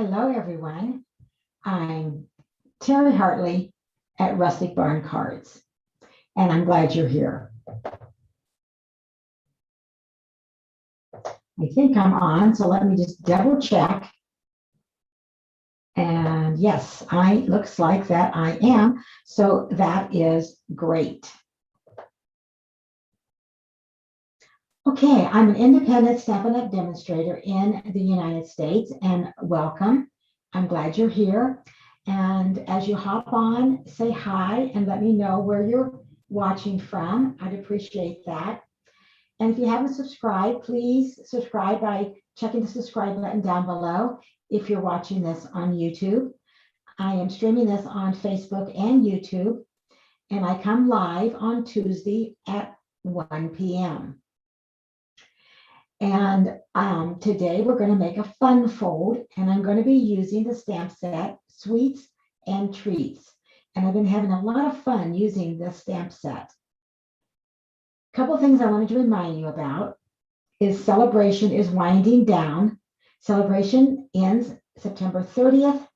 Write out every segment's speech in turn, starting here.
Hello, everyone. I'm Terry Hartley at Rustic Barn Cards, and I'm glad you're here. I think I'm on, so let me just double check. And yes, looks like that I am. So that is great. Okay, I'm an independent Stampin' Up! Demonstrator in the United States, and welcome. I'm glad you're here. And as you hop on, say hi and let me know where you're watching from. I'd appreciate that. And if you haven't subscribed, please subscribe by checking the subscribe button down below if you're watching this on YouTube. I am streaming this on Facebook and YouTube, and I come live on Tuesday at 1 p.m. And today we're going to make a fun fold, and I'm going to be using the stamp set Sweets and Treats. And I've been having a lot of fun using this stamp set. A couple of things I wanted to remind you about is celebration is winding down. Celebration ends September 30th,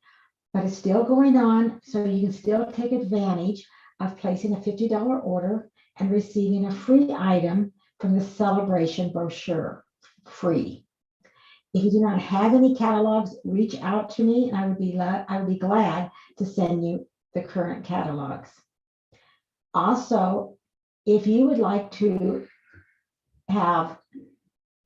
but it's still going on, so you can still take advantage of placing a $50 order and receiving a free item from the celebration brochure. Free. If you do not have any catalogs, reach out to me and I would be glad to send you the current catalogs. Also, if you would like to have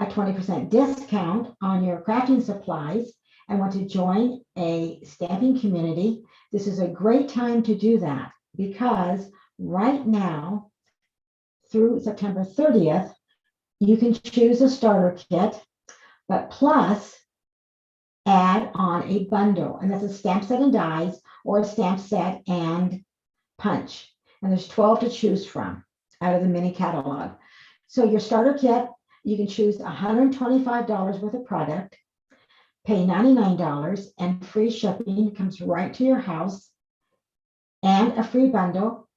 a 20% discount on your crafting supplies and want to join a stamping community, this is a great time to do that, because right now through September 30th, you can choose a starter kit, but plus add on a bundle, and that's a stamp set and dies or a stamp set and punch. And there's 12 to choose from out of the mini catalog. So your starter kit, you can choose $125 worth of product, pay $99, and free shipping comes right to your house, and a free bundle.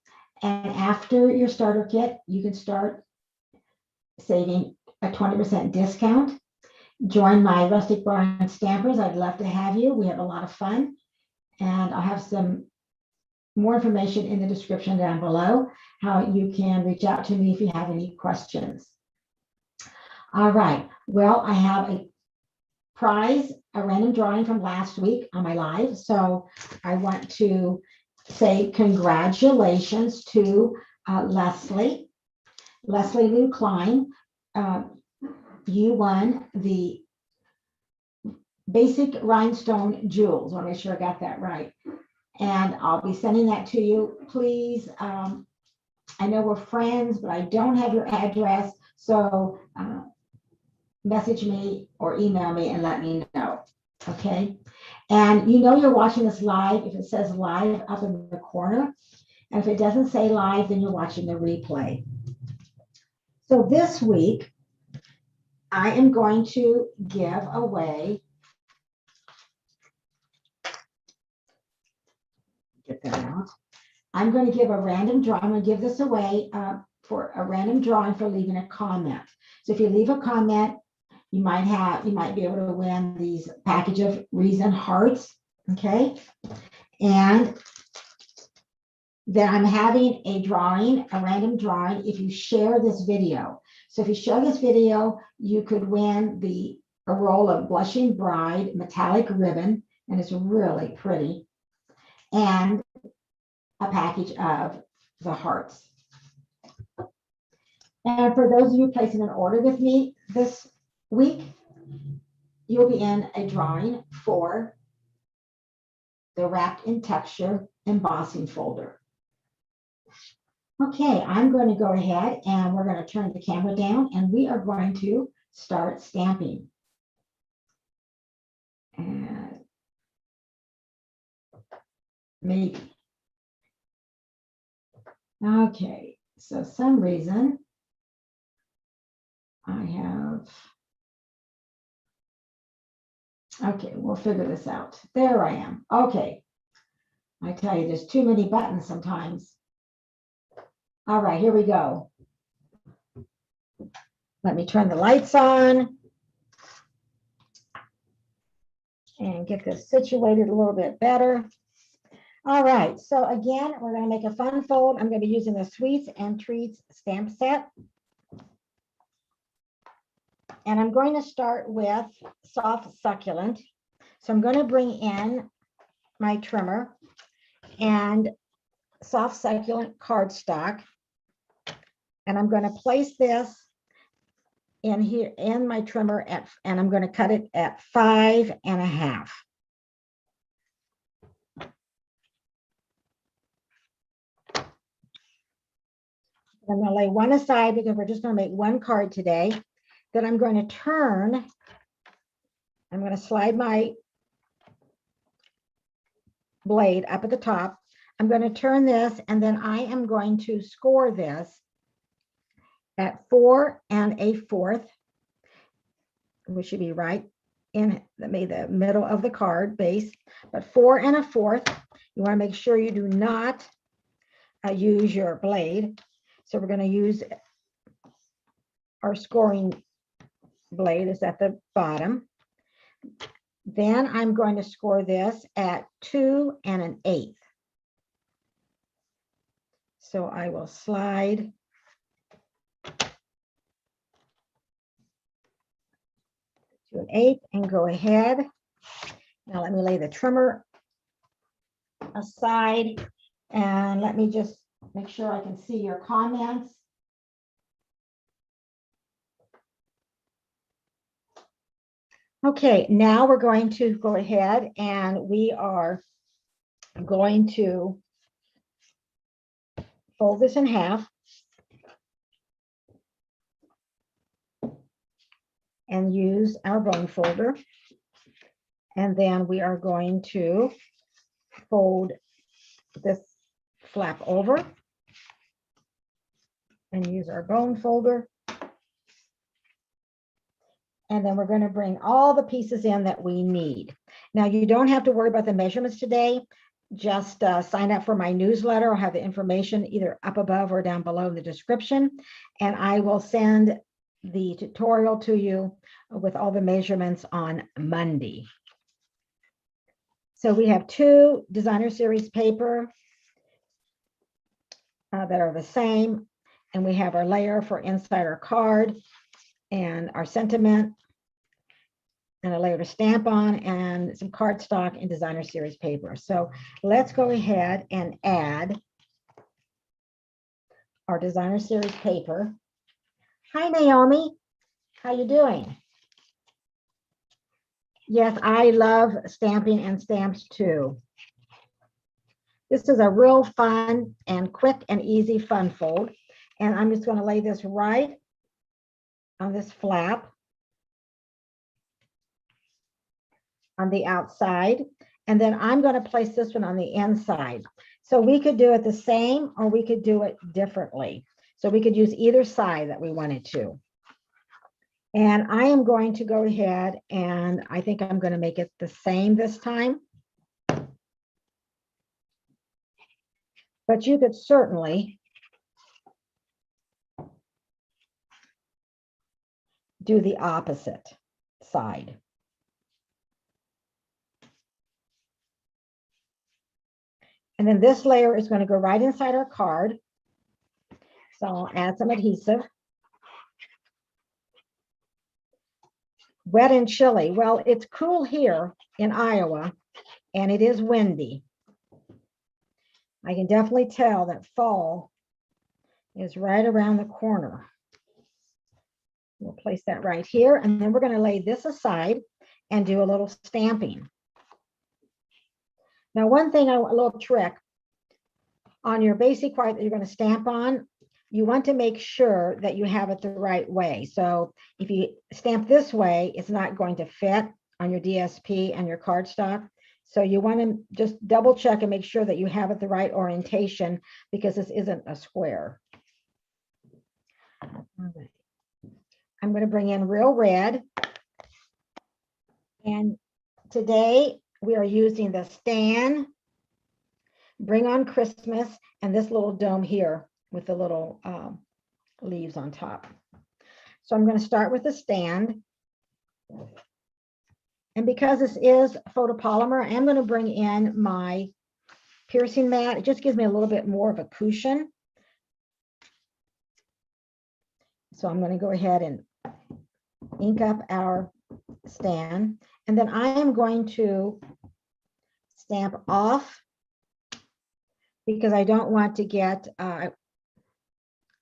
And after your starter kit, you can start saving a 20% discount. Join my Rustic Barn Stampers. I'd love to have you. We have a lot of fun. And I'll have some more information in the description down below, how you can reach out to me if you have any questions. All right. Well, I have a prize, a random drawing from last week on my live. So I want to say congratulations to Leslie Lou Klein. You won the basic rhinestone jewels. I want to make sure I got that right. And I'll be sending that to you. Please, I know we're friends, but I don't have your address. So message me or email me and let me know. Okay. And you know you're watching this live if it says live up in the corner. And if it doesn't say live, then you're watching the replay. So this week, I am going to give away, get that out. I'm going to give a random draw. I'm going to give this away for a random drawing for leaving a comment. So if you leave a comment, you might be able to win these package of Reason Hearts. Okay. And then I'm having a random drawing if you share this video. So if you share this video, you could win a roll of Blushing Bride metallic ribbon, and it's really pretty, and a package of the hearts. And for those of you placing an order with me this week, you'll be in a drawing for the Wrapped in Texture embossing folder. Okay, I'm going to go ahead and we're going to turn the camera down and we are going to start stamping. And maybe. Okay, so some reason I have, okay, we'll figure this out. There I am. Okay, I tell you, there's too many buttons sometimes. All right, here we go. Let me turn the lights on. and get this situated a little bit better. All right, so again, we're going to make a fun fold. I'm going to be using the Sweets and Treats stamp set. And I'm going to start with Soft Succulent. So I'm going to bring in my trimmer and Soft Succulent cardstock. And I'm going to place this in here in my trimmer and I'm going to cut it at 5.5. I'm going to lay one aside because we're just going to make one card today. Then I'm going to turn. I'm going to slide my blade up at the top. I'm going to turn this, and then I am going to score this at 4 1/4, which should be right in the middle of the card base, but 4 1/4. You want to make sure you do not use your blade. So we're going to use our scoring blade is at the bottom. Then I'm going to score this at 2 1/8. So I will slide to 1/8 and go ahead. Now let me lay the trimmer aside and let me just make sure I can see your comments. Okay, now we're going to go ahead and we are going to fold this in half and use our bone folder. And then we are going to fold this flap over and use our bone folder. And then we're going to bring all the pieces in that we need. Now, you don't have to worry about the measurements today. Just sign up for my newsletter. I'll have the information either up above or down below in the description. And I will send the tutorial to you with all the measurements on Monday. So we have 2 designer series paper that are the same. And we have our layer for inside our card and our sentiment and a layer to stamp on and some cardstock and designer series paper. So let's go ahead and add our designer series paper. Hi, Naomi. How you doing? Yes, I love stamping and stamps too. This is a real fun and quick and easy fun fold. And I'm just going to lay this right on this flap on the outside. And then I'm going to place this one on the inside. So we could do it the same or we could do it differently. So we could use either side that we wanted to. And I am going to go ahead and I think I'm going to make it the same this time. But you could certainly do the opposite side. And then this layer is going to go right inside our card. So I'll add some adhesive. Wet and chilly. Well, it's cool here in Iowa, and it is windy. I can definitely tell that fall is right around the corner. We'll place that right here, and then we're going to lay this aside and do a little stamping. Now, one thing, a little trick on your basic card that you're going to stamp on, you want to make sure that you have it the right way. So if you stamp this way, it's not going to fit on your DSP and your cardstock. So you want to just double check and make sure that you have it the right orientation because this isn't a square. All right. I'm going to bring in Real Red. And today we are using the Stan Bring on Christmas and this little dome here with the little leaves on top. So I'm going to start with the stand. And because this is photopolymer, I'm going to bring in my piercing mat. It just gives me a little bit more of a cushion. So I'm going to go ahead and ink up our stand. And then I am going to stamp off because I don't want to get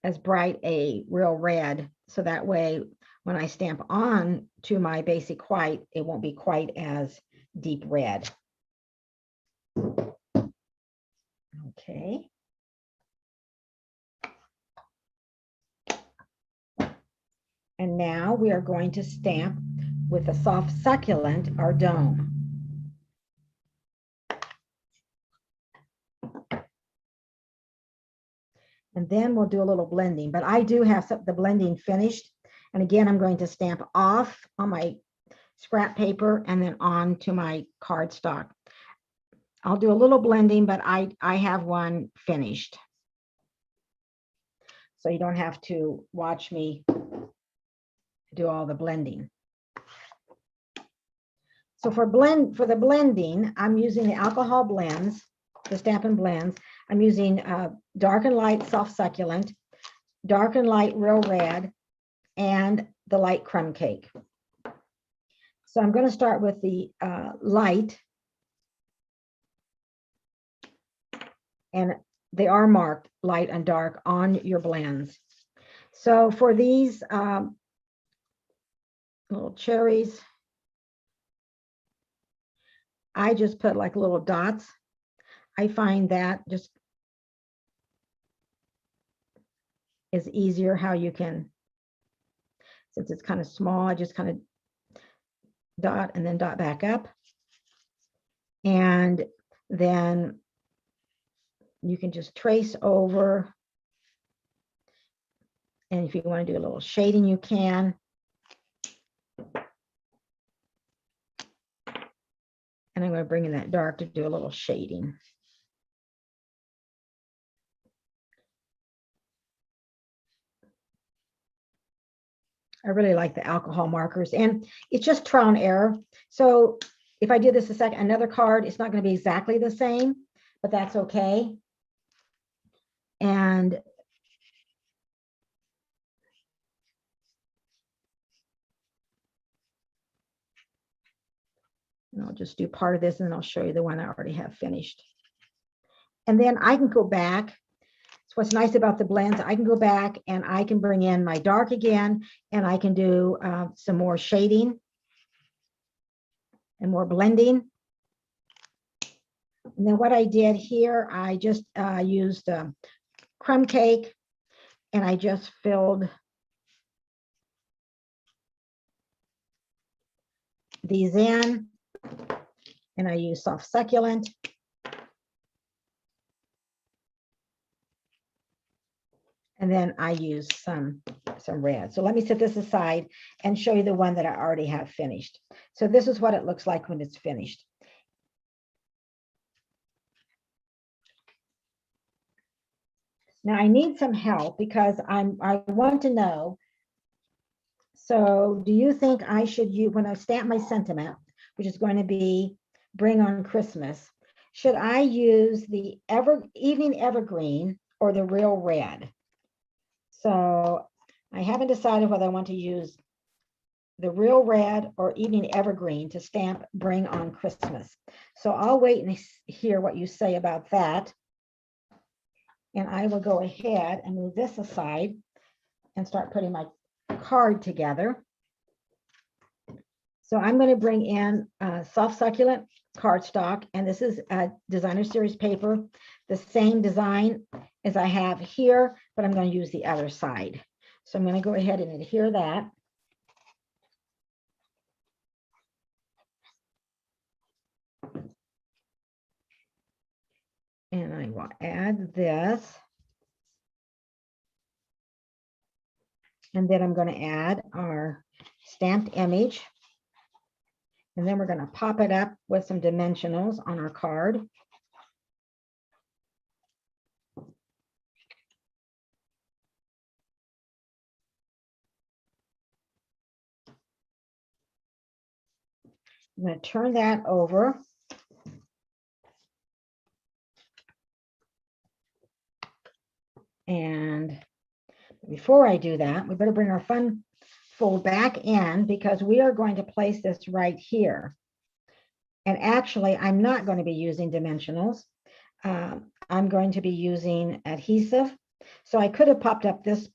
as bright a real red. So that way, when I stamp on to my basic white, it won't be quite as deep red. Okay. And now we are going to stamp with a soft succulent our dome. And then we'll do a little blending, but I do have the blending finished. And again, I'm going to stamp off on my scrap paper and then on to my cardstock. I'll do a little blending, but I have one finished. So you don't have to watch me do all the blending. So for the blending, I'm using the alcohol blends, the Stampin' Blends. I'm using dark and light soft succulent, dark and light real red, and the light crumb cake. So I'm going to start with the light, and they are marked light and dark on your blends. So for these little cherries, I just put like little dots. I find that just is easier how you can, since it's kind of small, I just kind of dot and then dot back up. And then you can just trace over. And if you want to do a little shading, you can. And I'm going to bring in that dark to do a little shading. I really like the alcohol markers, and it's just trial and error. So if I did this another card, it's not going to be exactly the same, but that's okay. And I'll just do part of this and then I'll show you the one I already have finished. And then I can go back. So what's nice about the blends, I can go back and I can bring in my dark again, and I can do some more shading and more blending. And then what I did here, I just used crumb cake, and I just filled these in, and I use soft succulent. And then I use some red. So let me set this aside and show you the one that I already have finished. So this is what it looks like when it's finished. Now I need some help because I want to know. So do you think I should use, when I stamp my sentiment, which is going to be Bring on Christmas, should I use the Evening Evergreen or the Real Red? So I haven't decided whether I want to use the Real Red or Evening Evergreen to stamp Bring on Christmas. So I'll wait and hear what you say about that. And I will go ahead and move this aside and start putting my card together. So I'm going to bring in soft succulent cardstock, and this is a designer series paper, the same design as I have here, but I'm going to use the other side. So I'm going to go ahead and adhere that. And I will add this. And then I'm going to add our stamped image. And then we're going to pop it up with some dimensionals on our card. I'm going to turn that over. And before I do that, we better bring our fun fold back in because we are going to place this right here. And actually, I'm not going to be using dimensionals. I'm going to be using adhesive. So I could have popped up this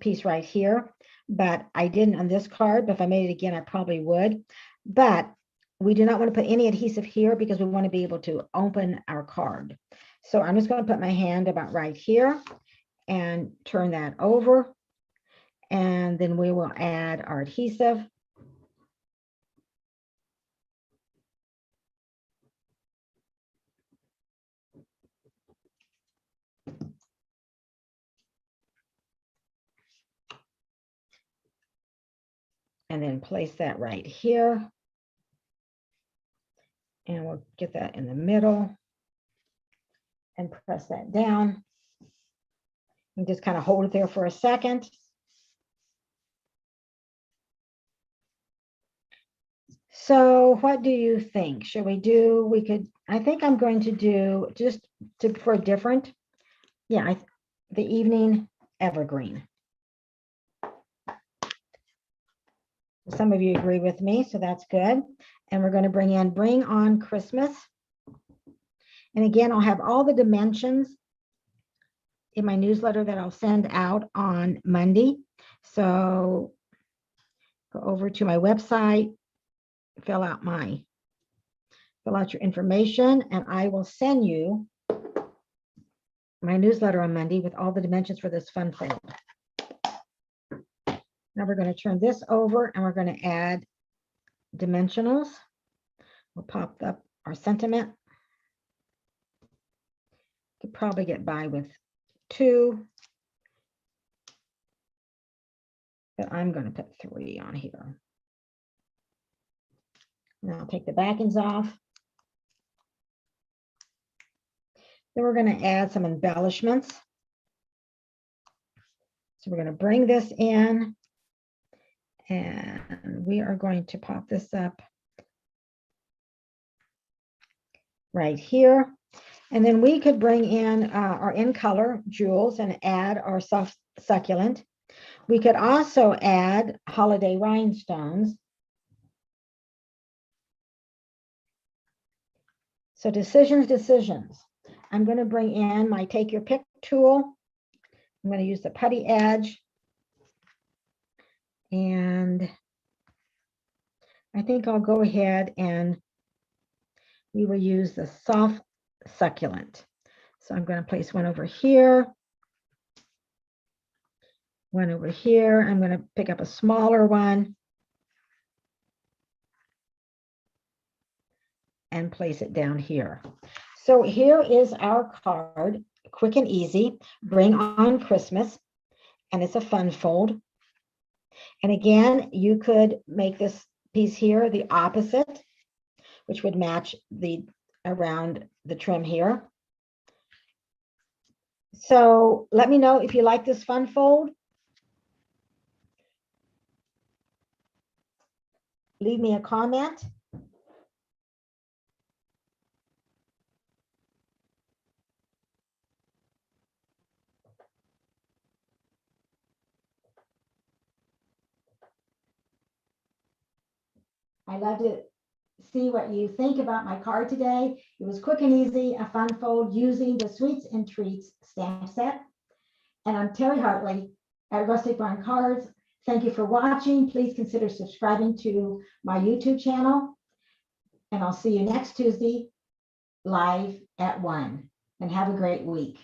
piece right here, but I didn't on this card. But if I made it again, I probably would. But we do not want to put any adhesive here because we want to be able to open our card. So I'm just going to put my hand about right here and turn that over. And then we will add our adhesive. And then place that right here. And we'll get that in the middle and press that down. And just kind of hold it there for a second. So what do you think? Should we do, I think I'm going to do for a different, the evening evergreen. Some of you agree with me, so that's good. And we're going to bring on Christmas. And again, I'll have all the dimensions in my newsletter that I'll send out on Monday. So go over to my website, fill out your information, and I will send you my newsletter on Monday with all the dimensions for this fun fold. Now we're going to turn this over and we're going to add dimensionals. We'll pop up our sentiment. Could probably get by with 2, but I'm going to put 3 on here. Now I'll take the backings off. Then we're going to add some embellishments. So we're going to bring this in and we are going to pop this up right here. And then we could bring in our in color jewels and add our soft succulent. We could also add holiday rhinestones. So decisions. I'm going to bring in my take your pick tool. I'm going to use the putty edge. And I think I'll go ahead and we will use the soft succulent. So I'm going to place one over here. One over here. I'm going to pick up a smaller one and place it down here. So here is our card, quick and easy, bring on Christmas, and it's a fun fold. And again, you could make this piece here the opposite, which would match around the trim here. So let me know if you like this fun fold. Leave me a comment. I'd love to see what you think about my card today. It was quick and easy, a fun fold using the Sweets and Treats stamp set. And I'm Terry Hartley at Rustic Barn Cards. Thank you for watching. Please consider subscribing to my YouTube channel. And I'll see you next Tuesday live at 1. And have a great week.